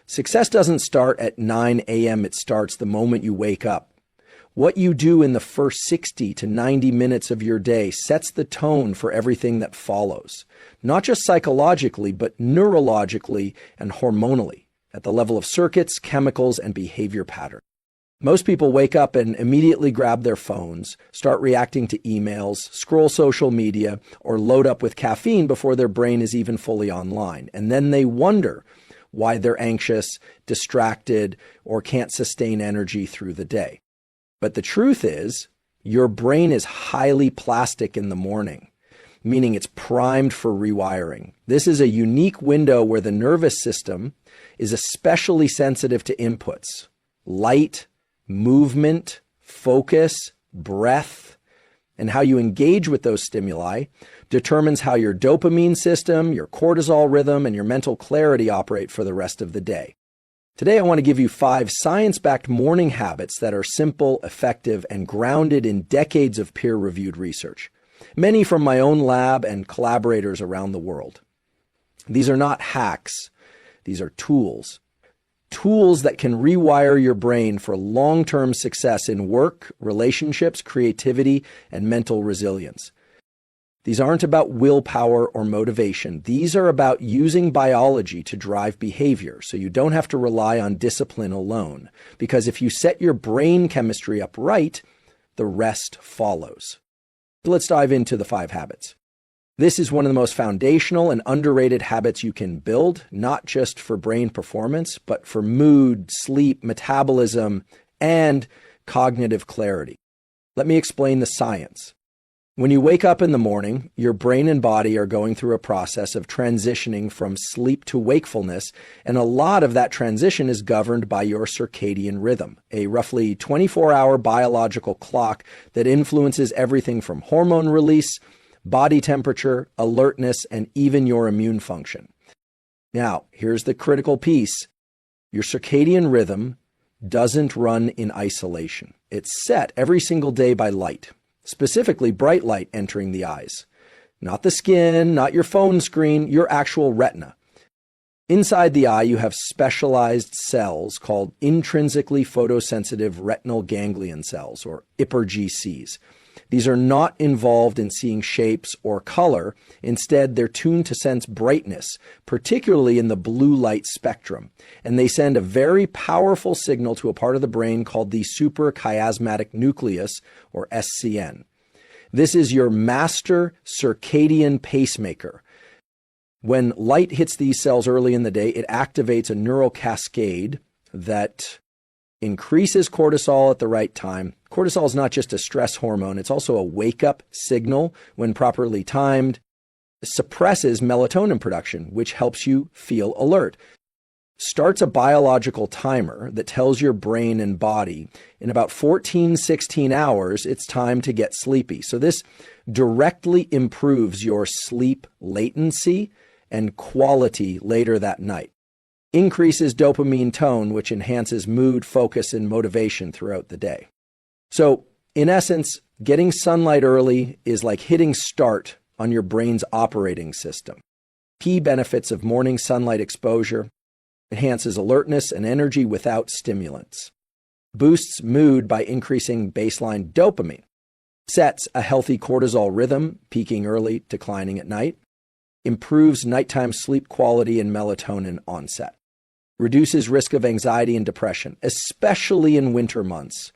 Success doesn't start at 9 a.m. It starts the moment you wake up. What you do in the first 60 to 90 minutes of your day sets the tone for everything that follows, not just psychologically, but neurologically and hormonally at the level of circuits, chemicals, and behavior patterns. Most people wake up and immediately grab their phones, start reacting to emails, scroll social media, or load up with caffeine before their brain is even fully online. And then they wonder why they're anxious, distracted, or can't sustain energy through the day. But the truth is, your brain is highly plastic in the morning, meaning it's primed for rewiring. This is a unique window where the nervous system is especially sensitive to inputs: light, movement, focus, breath, and how you engage with those stimuli determines how your dopamine system, your cortisol rhythm, and your mental clarity operate for the rest of the day. Today, I want to give you 5 science-backed morning habits that are simple, effective, and grounded in decades of peer-reviewed research, many from my own lab and collaborators around the world. These are not hacks. These are tools. Tools that can rewire your brain for long-term success in work, relationships, creativity, and mental resilience. These aren't about willpower or motivation. These are about using biology to drive behavior, so you don't have to rely on discipline alone. Because if you set your brain chemistry up right, the rest follows. So let's dive into the 5 habits. This is one of the most foundational and underrated habits you can build, not just for brain performance, but for mood, sleep, metabolism, and cognitive clarity. Let me explain the science. When you wake up in the morning, your brain and body are going through a process of transitioning from sleep to wakefulness, and a lot of that transition is governed by your circadian rhythm, a roughly 24-hour biological clock that influences everything from hormone release, body temperature, alertness, and even your immune function. Now, here's the critical piece. Your circadian rhythm doesn't run in isolation. It's set every single day by light. Specifically bright light entering the eyes. Not the skin, not your phone screen, your actual retina. Inside the eye, you have specialized cells called intrinsically photosensitive retinal ganglion cells, or IPRGCs. These are not involved in seeing shapes or color. Instead, they're tuned to sense brightness, particularly in the blue light spectrum. And they send a very powerful signal to a part of the brain called the suprachiasmatic nucleus, or SCN. This is your master circadian pacemaker. When light hits these cells early in the day, it activates a neural cascade that increases cortisol at the right time. Cortisol is not just a stress hormone, it's also a wake-up signal when properly timed. It suppresses melatonin production, which helps you feel alert. Starts a biological timer that tells your brain and body in about 16 hours, it's time to get sleepy. So this directly improves your sleep latency and quality later that night. Increases dopamine tone, which enhances mood, focus, and motivation throughout the day. So, in essence, getting sunlight early is like hitting start on your brain's operating system. Key benefits of morning sunlight exposure: enhances alertness and energy without stimulants. Boosts mood by increasing baseline dopamine. Sets a healthy cortisol rhythm, peaking early, declining at night. Improves nighttime sleep quality and melatonin onset. Reduces risk of anxiety and depression, especially in winter months.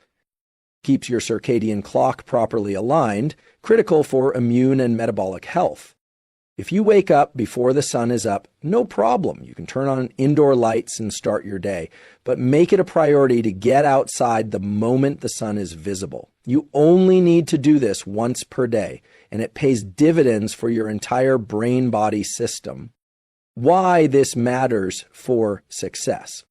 Keeps your circadian clock properly aligned, critical for immune and metabolic health. If you wake up before the sun is up, no problem. You can turn on indoor lights and start your day, but make it a priority to get outside the moment the sun is visible. You only need to do this once per day, and it pays dividends for your entire brain-body system. Why this matters for success.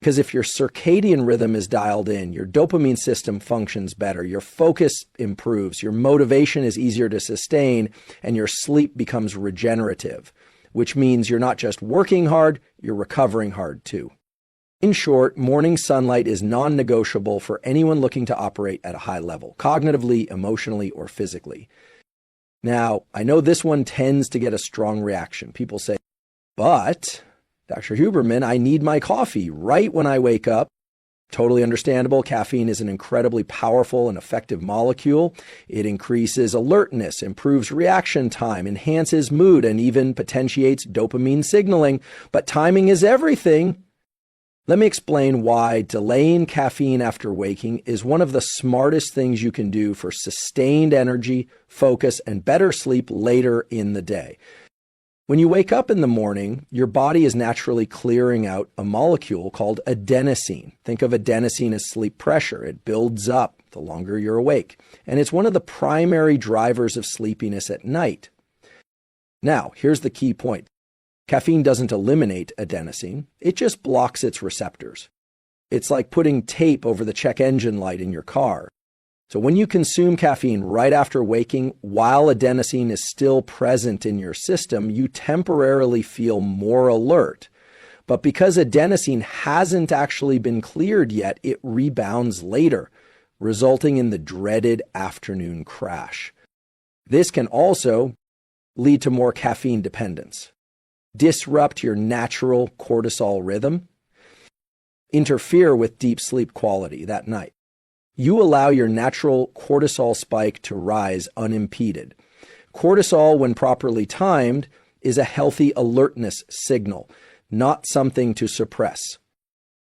Because if your circadian rhythm is dialed in, your dopamine system functions better, your focus improves, your motivation is easier to sustain, and your sleep becomes regenerative, which means you're not just working hard, you're recovering hard too. In short, morning sunlight is non-negotiable for anyone looking to operate at a high level, cognitively, emotionally, or physically. Now, I know this one tends to get a strong reaction. People say, but Dr. Huberman, I need my coffee right when I wake up. Totally understandable. Caffeine is an incredibly powerful and effective molecule. It increases alertness, improves reaction time, enhances mood, and even potentiates dopamine signaling. But timing is everything. Let me explain why delaying caffeine after waking is one of the smartest things you can do for sustained energy, focus, and better sleep later in the day. When you wake up in the morning, your body is naturally clearing out a molecule called adenosine. Think of adenosine as sleep pressure. It builds up the longer you're awake, and it's one of the primary drivers of sleepiness at night. Now, here's the key point. Caffeine doesn't eliminate adenosine. It just blocks its receptors. It's like putting tape over the check engine light in your car. So when you consume caffeine right after waking, while adenosine is still present in your system, you temporarily feel more alert. But because adenosine hasn't actually been cleared yet, it rebounds later, resulting in the dreaded afternoon crash. This can also lead to more caffeine dependence, disrupt your natural cortisol rhythm, interfere with deep sleep quality that night. You allow your natural cortisol spike to rise unimpeded. Cortisol, when properly timed, is a healthy alertness signal, not something to suppress.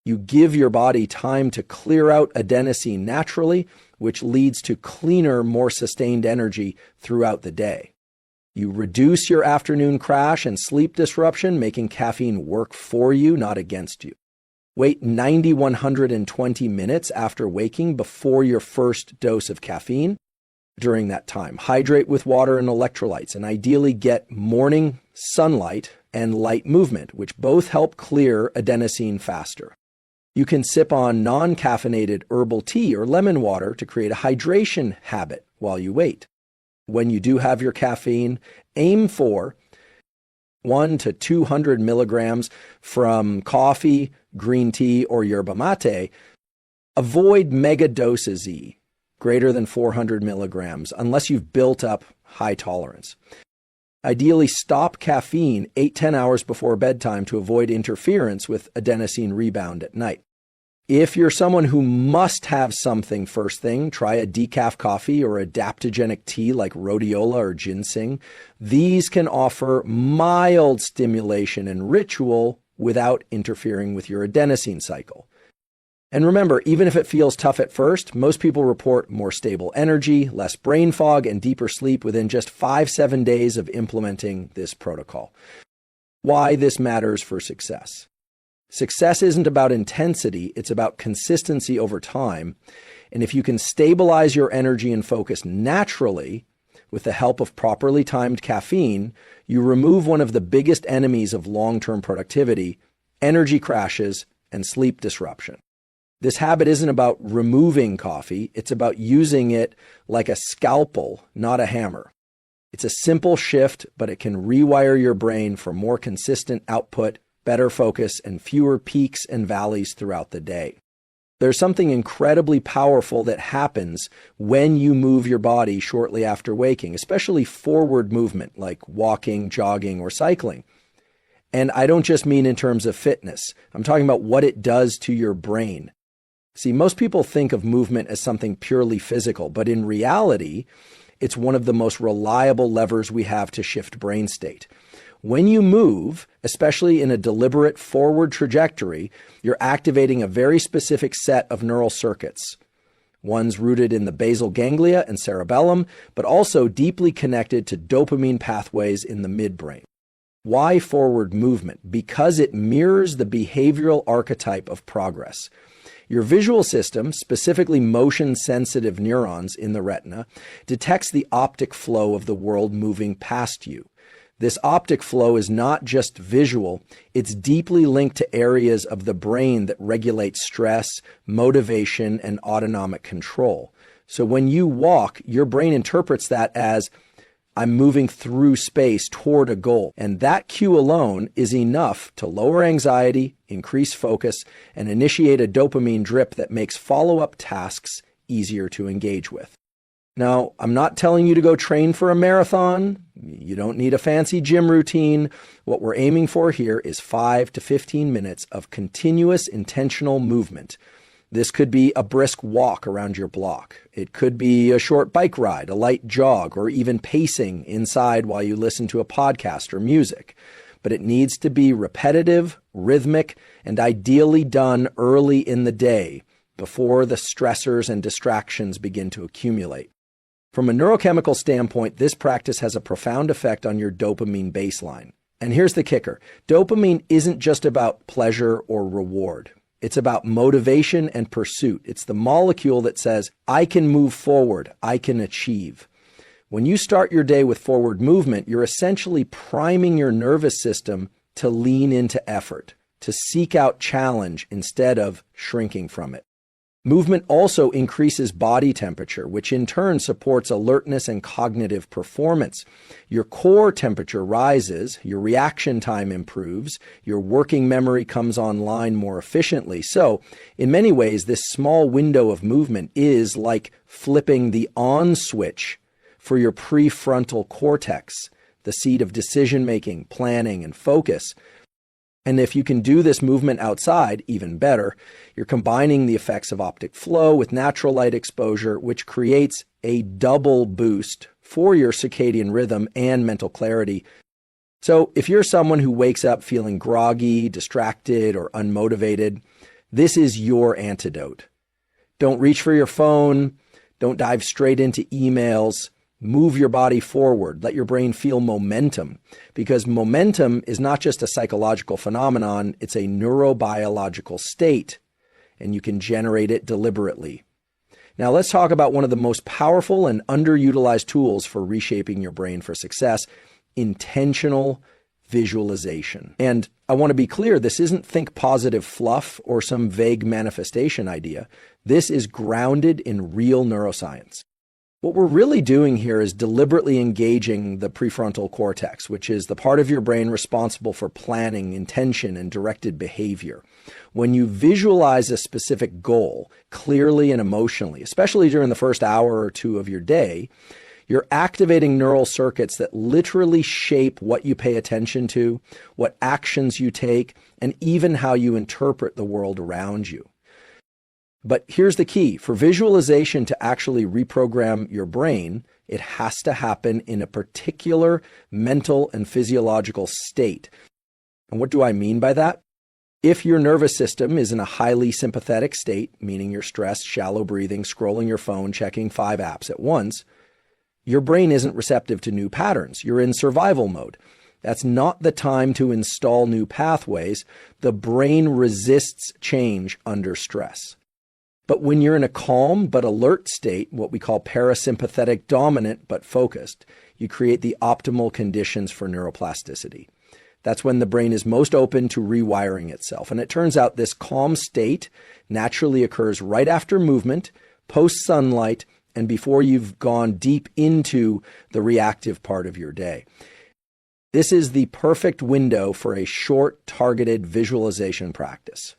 You give your body time to clear out adenosine naturally, which leads to cleaner, more sustained energy throughout the day. You reduce your afternoon crash and sleep disruption, making caffeine work for you, not against you. Wait 120 minutes after waking before your first dose of caffeine. During that time, hydrate with water and electrolytes, and ideally get morning sunlight and light movement, which both help clear adenosine faster. You can sip on non-caffeinated herbal tea or lemon water to create a hydration habit while you wait. When you do have your caffeine, aim for 1 to 200 milligrams from coffee, green tea, or yerba mate. Avoid mega doses greater than 400 milligrams unless you've built up high tolerance. Ideally, stop caffeine 8-10 hours before bedtime to avoid interference with adenosine rebound at night. If you're someone who must have something first thing, try a decaf coffee or adaptogenic tea like rhodiola or ginseng. These can offer mild stimulation and ritual without interfering with your adenosine cycle. And remember, even if it feels tough at first, most people report more stable energy, less brain fog, and deeper sleep within just 5-7 days of implementing this protocol. Why this matters for success. Success isn't about intensity, it's about consistency over time. And if you can stabilize your energy and focus naturally with the help of properly timed caffeine, you remove one of the biggest enemies of long-term productivity, energy crashes, and sleep disruption. This habit isn't about removing coffee, it's about using it like a scalpel, not a hammer. It's a simple shift, but it can rewire your brain for more consistent output, better focus, and fewer peaks and valleys throughout the day. There's something incredibly powerful that happens when you move your body shortly after waking, especially forward movement like walking, jogging, or cycling. And I don't just mean in terms of fitness. I'm talking about what it does to your brain. See, most people think of movement as something purely physical, but in reality, it's one of the most reliable levers we have to shift brain state. When you move, especially in a deliberate forward trajectory, you're activating a very specific set of neural circuits. One's rooted in the basal ganglia and cerebellum, but also deeply connected to dopamine pathways in the midbrain. Why forward movement? Because it mirrors the behavioral archetype of progress. Your visual system, specifically motion-sensitive neurons in the retina, detects the optic flow of the world moving past you. This optic flow is not just visual, it's deeply linked to areas of the brain that regulate stress, motivation, and autonomic control. So when you walk, your brain interprets that as, I'm moving through space toward a goal. And that cue alone is enough to lower anxiety, increase focus, and initiate a dopamine drip that makes follow-up tasks easier to engage with. Now, I'm not telling you to go train for a marathon. You don't need a fancy gym routine. What we're aiming for here is 5 to 15 minutes of continuous intentional movement. This could be a brisk walk around your block. It could be a short bike ride, a light jog, or even pacing inside while you listen to a podcast or music. But it needs to be repetitive, rhythmic, and ideally done early in the day before the stressors and distractions begin to accumulate. From a neurochemical standpoint, this practice has a profound effect on your dopamine baseline. And here's the kicker. Dopamine isn't just about pleasure or reward. It's about motivation and pursuit. It's the molecule that says, I can move forward, I can achieve. When you start your day with forward movement, you're essentially priming your nervous system to lean into effort, to seek out challenge instead of shrinking from it. Movement also increases body temperature, which in turn supports alertness and cognitive performance. Your core temperature rises, your reaction time improves, your working memory comes online more efficiently. So, in many ways, this small window of movement is like flipping the on switch for your prefrontal cortex, the seat of decision-making, planning, and focus. And if you can do this movement outside, even better, you're combining the effects of optic flow with natural light exposure, which creates a double boost for your circadian rhythm and mental clarity. So if you're someone who wakes up feeling groggy, distracted, or unmotivated, this is your antidote. Don't reach for your phone. Don't dive straight into emails. Move your body forward. Let your brain feel momentum, because momentum is not just a psychological phenomenon, it's a neurobiological state, and you can generate it deliberately. Now let's talk about one of the most powerful and underutilized tools for reshaping your brain for success, intentional visualization. And I want to be clear, this isn't think positive fluff or some vague manifestation idea. This is grounded in real neuroscience. What we're really doing here is deliberately engaging the prefrontal cortex, which is the part of your brain responsible for planning, intention, and directed behavior. When you visualize a specific goal clearly and emotionally, especially during the first hour or two of your day, you're activating neural circuits that literally shape what you pay attention to, what actions you take, and even how you interpret the world around you. But here's the key. For visualization to actually reprogram your brain, it has to happen in a particular mental and physiological state. And what do I mean by that? If your nervous system is in a highly sympathetic state, meaning you're stressed, shallow breathing, scrolling your phone, checking 5 apps at once, your brain isn't receptive to new patterns. You're in survival mode. That's not the time to install new pathways. The brain resists change under stress. But when you're in a calm but alert state, what we call parasympathetic dominant but focused, you create the optimal conditions for neuroplasticity. That's when the brain is most open to rewiring itself. And it turns out this calm state naturally occurs right after movement, post-sunlight, and before you've gone deep into the reactive part of your day. This is the perfect window for a short, targeted visualization practice.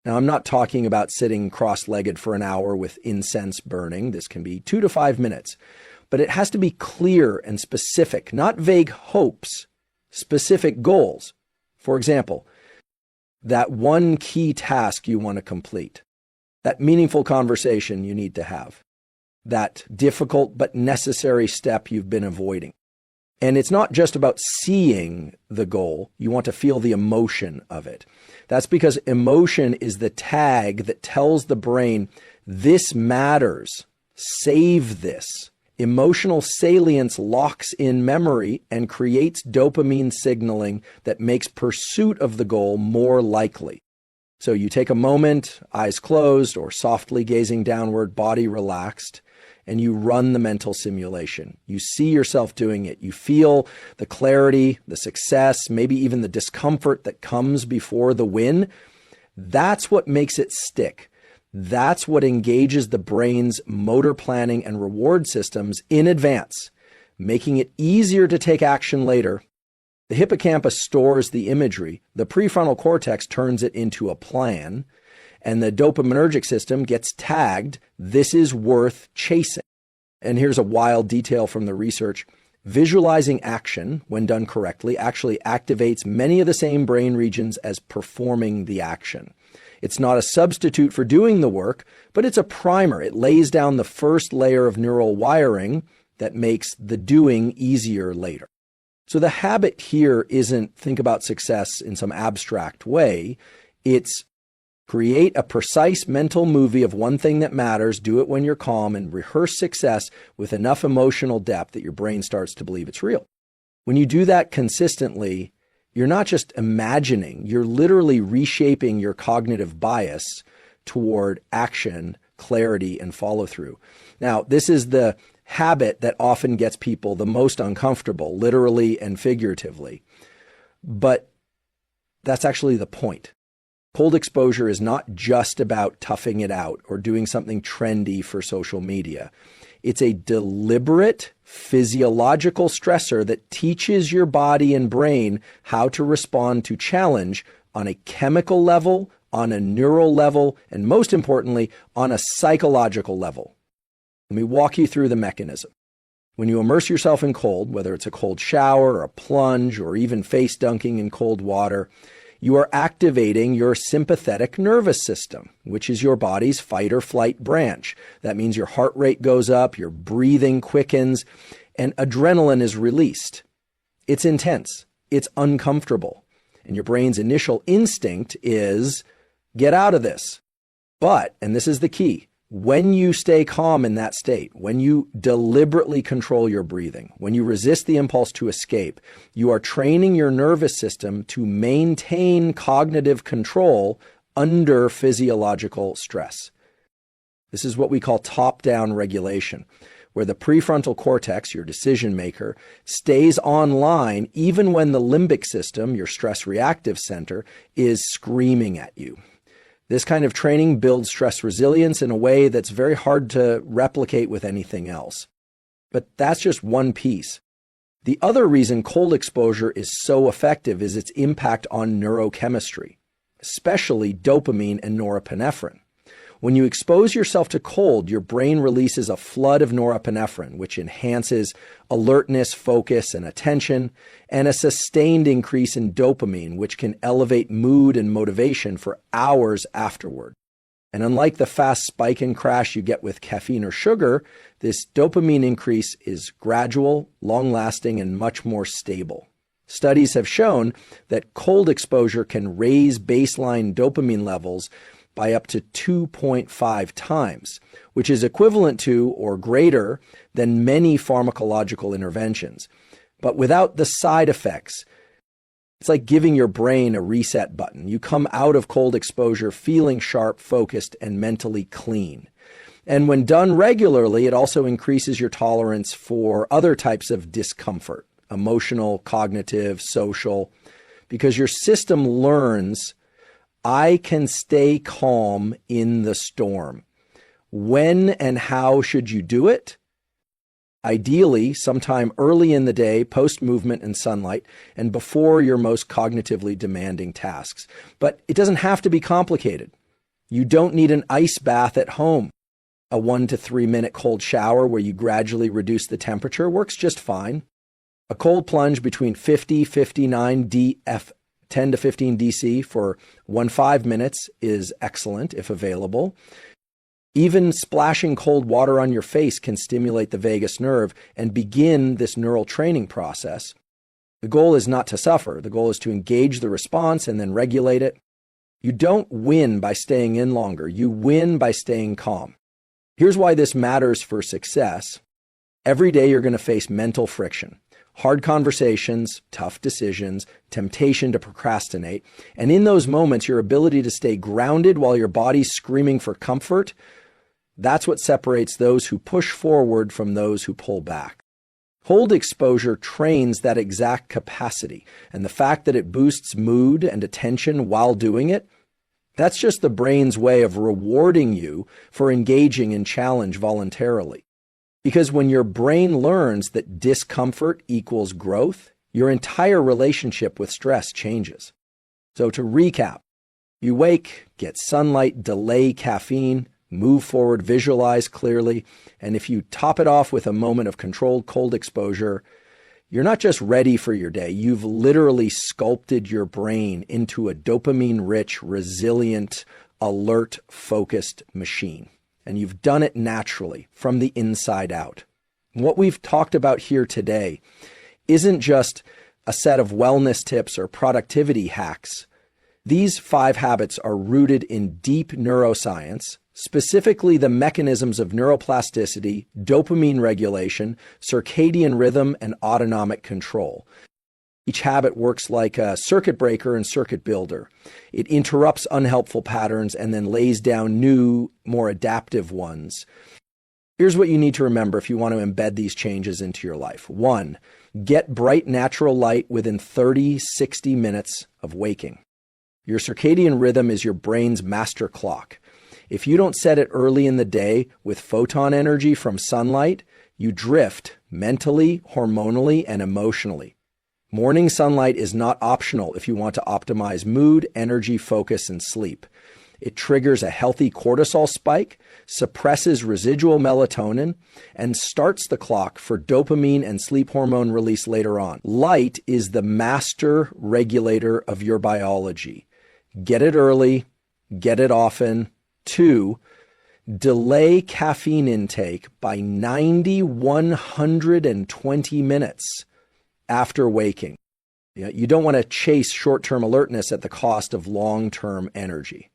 Now, I'm not talking about sitting cross-legged for an hour with incense burning. This can be 2 to 5 minutes. But it has to be clear and specific, not vague hopes, specific goals. For example, that one key task you want to complete, that meaningful conversation you need to have, that difficult but necessary step you've been avoiding. And it's not just about seeing the goal. You want to feel the emotion of it. That's because emotion is the tag that tells the brain, this matters. Save this. Emotional salience locks in memory and creates dopamine signaling that makes pursuit of the goal more likely. So you take a moment, eyes closed or softly gazing downward, body relaxed, and you run the mental simulation. You see yourself doing it. You feel the clarity, the success, maybe even the discomfort that comes before the win. That's what makes it stick. That's what engages the brain's motor planning and reward systems in advance, making it easier to take action later. The hippocampus stores the imagery. The prefrontal cortex turns it into a plan. And the dopaminergic system gets tagged, this is worth chasing. And here's a wild detail from the research. Visualizing action, when done correctly, actually activates many of the same brain regions as performing the action. It's not a substitute for doing the work, but it's a primer. It lays down the first layer of neural wiring that makes the doing easier later. So the habit here isn't think about success in some abstract way. It's create a precise mental movie of one thing that matters, do it when you're calm, and rehearse success with enough emotional depth that your brain starts to believe it's real. When you do that consistently, you're not just imagining, you're literally reshaping your cognitive bias toward action, clarity, and follow-through. Now, this is the habit that often gets people the most uncomfortable, literally and figuratively. But that's actually the point. Cold exposure is not just about toughing it out or doing something trendy for social media. It's a deliberate physiological stressor that teaches your body and brain how to respond to challenge on a chemical level, on a neural level, and most importantly, on a psychological level. Let me walk you through the mechanism. When you immerse yourself in cold, whether it's a cold shower or a plunge or even face dunking in cold water, you are activating your sympathetic nervous system, which is your body's fight or flight branch. That means your heart rate goes up, your breathing quickens, and adrenaline is released. It's intense. It's uncomfortable. And your brain's initial instinct is, get out of this. But, and this is the key, when you stay calm in that state, when you deliberately control your breathing, when you resist the impulse to escape, you are training your nervous system to maintain cognitive control under physiological stress. This is what we call top-down regulation, where the prefrontal cortex, your decision maker, stays online even when the limbic system, your stress reactive center, is screaming at you. This kind of training builds stress resilience in a way that's very hard to replicate with anything else. But that's just one piece. The other reason cold exposure is so effective is its impact on neurochemistry, especially dopamine and norepinephrine. When you expose yourself to cold, your brain releases a flood of norepinephrine, which enhances alertness, focus, and attention, and a sustained increase in dopamine, which can elevate mood and motivation for hours afterward. And unlike the fast spike and crash you get with caffeine or sugar, this dopamine increase is gradual, long-lasting, and much more stable. Studies have shown that cold exposure can raise baseline dopamine levels by up to 2.5 times, which is equivalent to or greater than many pharmacological interventions. But without the side effects, it's like giving your brain a reset button. You come out of cold exposure feeling sharp, focused, and mentally clean. And when done regularly, it also increases your tolerance for other types of discomfort, emotional, cognitive, social, because your system learns I can stay calm in the storm. When and how should you do it? Ideally, sometime early in the day, post-movement and sunlight, and before your most cognitively demanding tasks. But it doesn't have to be complicated. You don't need an ice bath at home. A 1 to 3 minute cold shower where you gradually reduce the temperature works just fine. A cold plunge between 59 dF 10 to 15 DC for 5 minutes is excellent if available. Even splashing cold water on your face can stimulate the vagus nerve and begin this neural training process. The goal is not to suffer. The goal is to engage the response and then regulate it. You don't win by staying in longer. You win by staying calm. Here's why this matters for success. Every day you're going to face mental friction. Hard conversations, tough decisions, temptation to procrastinate. And in those moments, your ability to stay grounded while your body's screaming for comfort, that's what separates those who push forward from those who pull back. Cold exposure trains that exact capacity. And the fact that it boosts mood and attention while doing it, that's just the brain's way of rewarding you for engaging in challenge voluntarily. Because when your brain learns that discomfort equals growth, your entire relationship with stress changes. So to recap, you wake, get sunlight, delay caffeine, move forward, visualize clearly, and if you top it off with a moment of controlled cold exposure, you're not just ready for your day, you've literally sculpted your brain into a dopamine-rich, resilient, alert, focused machine. And you've done it naturally from the inside out. What we've talked about here today isn't just a set of wellness tips or productivity hacks. These 5 habits are rooted in deep neuroscience, specifically the mechanisms of neuroplasticity, dopamine regulation, circadian rhythm, and autonomic control. Each habit works like a circuit breaker and circuit builder. It interrupts unhelpful patterns and then lays down new, more adaptive ones. Here's what you need to remember if you want to embed these changes into your life. 1, get bright natural light within 30-60 minutes of waking. Your circadian rhythm is your brain's master clock. If you don't set it early in the day with photon energy from sunlight, you drift mentally, hormonally, and emotionally. Morning sunlight is not optional if you want to optimize mood, energy, focus, and sleep. It triggers a healthy cortisol spike, suppresses residual melatonin, and starts the clock for dopamine and sleep hormone release later on. Light is the master regulator of your biology. Get it early, get it often. 2, delay caffeine intake by 90, 120 minutes after waking. You don't want to chase short-term alertness at the cost of long-term energy.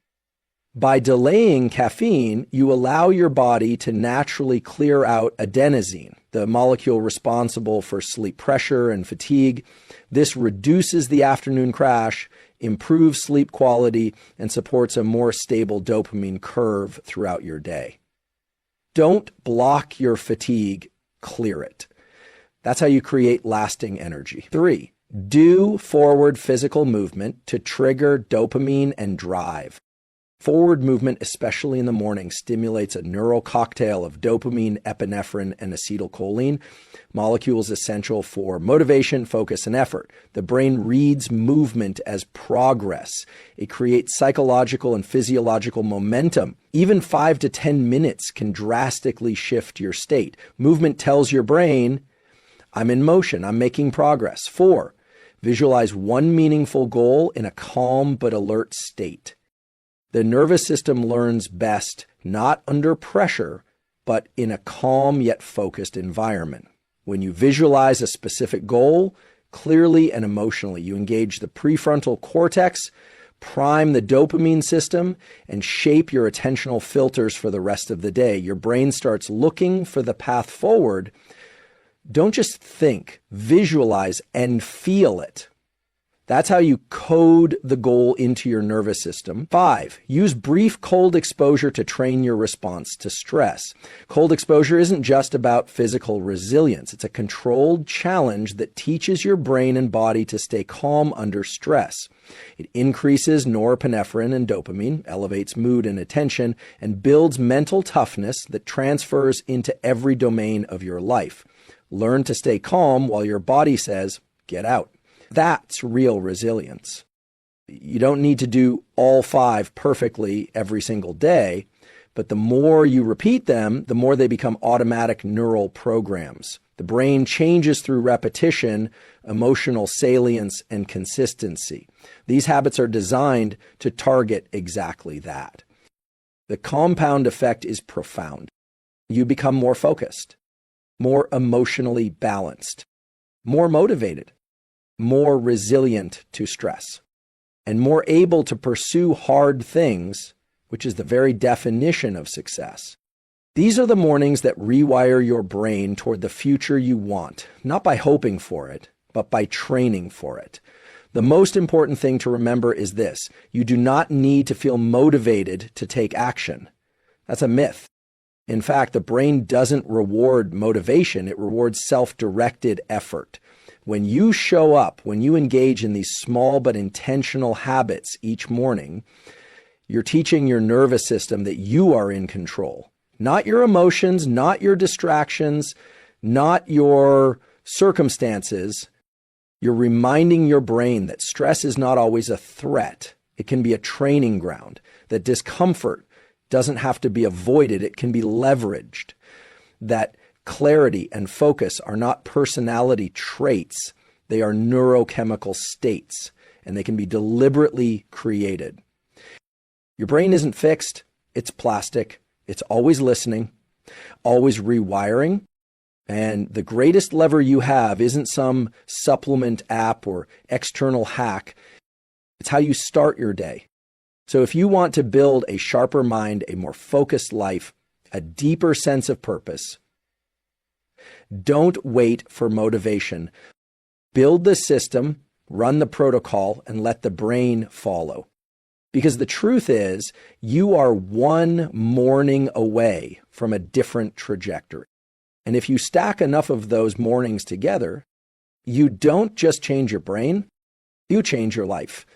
By delaying caffeine, you allow your body to naturally clear out adenosine, the molecule responsible for sleep pressure and fatigue. This reduces the afternoon crash, improves sleep quality, and supports a more stable dopamine curve throughout your day. Don't block your fatigue, clear it. That's how you create lasting energy. 3, do forward physical movement to trigger dopamine and drive. Forward movement, especially in the morning, stimulates a neural cocktail of dopamine, epinephrine, and acetylcholine, molecules essential for motivation, focus, and effort. The brain reads movement as progress. It creates psychological and physiological momentum. Even 5 to 10 minutes can drastically shift your state. Movement tells your brain, I'm in motion, I'm making progress. 4, visualize one meaningful goal in a calm but alert state. The nervous system learns best not under pressure, but in a calm yet focused environment. When you visualize a specific goal, clearly and emotionally, you engage the prefrontal cortex, prime the dopamine system, and shape your attentional filters for the rest of the day. Your brain starts looking for the path forward. Don't just think, visualize and feel it. That's how you code the goal into your nervous system. 5, use brief cold exposure to train your response to stress. Cold exposure isn't just about physical resilience. It's a controlled challenge that teaches your brain and body to stay calm under stress. It increases norepinephrine and dopamine, elevates mood and attention, and builds mental toughness that transfers into every domain of your life. Learn to stay calm while your body says, get out. That's real resilience. You don't need to do all 5 perfectly every single day, but the more you repeat them, the more they become automatic neural programs. The brain changes through repetition, emotional salience, and consistency. These habits are designed to target exactly that. The compound effect is profound. You become more focused, more emotionally balanced, more motivated, more resilient to stress, and more able to pursue hard things, which is the very definition of success. These are the mornings that rewire your brain toward the future you want, not by hoping for it, but by training for it. The most important thing to remember is this: you do not need to feel motivated to take action. That's a myth. In fact, the brain doesn't reward motivation, it rewards self-directed effort. When you show up, when you engage in these small but intentional habits each morning, you're teaching your nervous system that you are in control. Not your emotions, not your distractions, not your circumstances. You're reminding your brain that stress is not always a threat. It can be a training ground, that discomfort doesn't have to be avoided. It can be leveraged. That clarity and focus are not personality traits. They are neurochemical states, and they can be deliberately created. Your brain isn't fixed. It's plastic. It's always listening, always rewiring. And the greatest lever you have isn't some supplement app or external hack. It's how you start your day. So if you want to build a sharper mind, a more focused life, a deeper sense of purpose, don't wait for motivation. Build the system, run the protocol, and let the brain follow. Because the truth is, you are one morning away from a different trajectory. And if you stack enough of those mornings together, you don't just change your brain, you change your life.